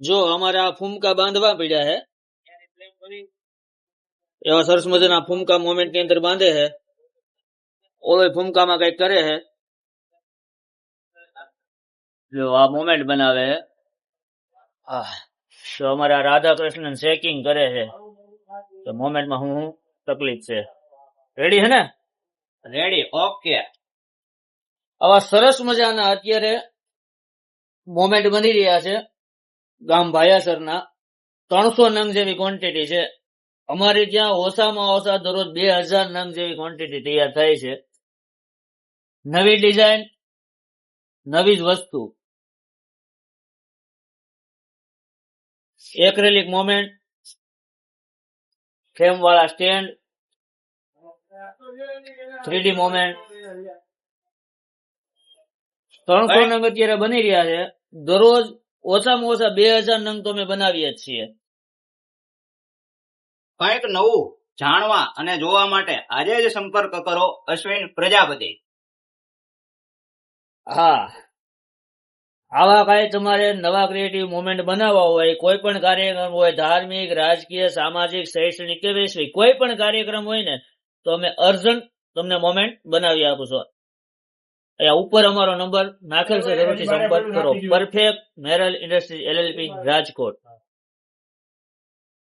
જો અમારા ફૂમકા બાંધવા પડ્યા છે, એવા સરસ મજાના ફૂમકા મોમેન્ટ ની અંદર બાંધે છે. ઓલો ફૂમકામાં કઈક કરે છે. જો આ મોમેન્ટ બનાવે છે. તો અમારા રાધા કૃષ્ણ ચેકિંગ કરે છે તો મોમેન્ટમાં હું તકલીફ છે. રેડી હે ને? Ready, okay. આવા સરસ મજાના અત્યારે મોમેન્ટ બની રહ્યા છે ગામ ભાયાસરના. 300 નંગ જેવી ક્વોન્ટિટી છે. અમારી ત્યાં ઓછામાં ઓછા દરરોજ 2000 નંગ જેવી ક્વોન્ટિટી તૈયાર થાય છે. નવી ડિઝાઇન, નવી જ વસ્તુ. એક્રેલિક મોમેન્ટ, ફ્રેમ વાળા સ્ટેન્ડ, 3D મોમેન્ટ. 300 નંગ અત્યારે બની રહ્યા છે. દરરોજ ઓછામાં ઓછા 2000 નંગ તો અમે બનાવીએ જ છીએ. કંઈક નવું જાણવા અને જોવા માટે આજે જ સંપર્ક કરો અશ્વિન પ્રજાપતિ. હા, આવા કઈ તમારે નવા ક્રિએટિવ મોમેન્ટ બનાવવા હોય, કોઈ પણ કાર્યક્રમ હોય, ધાર્મિક, રાજકીય, સામાજિક, શૈક્ષણિક કે વૈશ્વિક કોઈ પણ કાર્યક્રમ હોય ને, તો અમે અર્જન્ટ તમને મોમેન્ટ બનાવી આપીશું. અહીંયા ઉપર અમારો નંબર નાખેલ છે, જરૂરથી સંપર્ક કરો. Perfect Meral Industries LLP, Rajkot.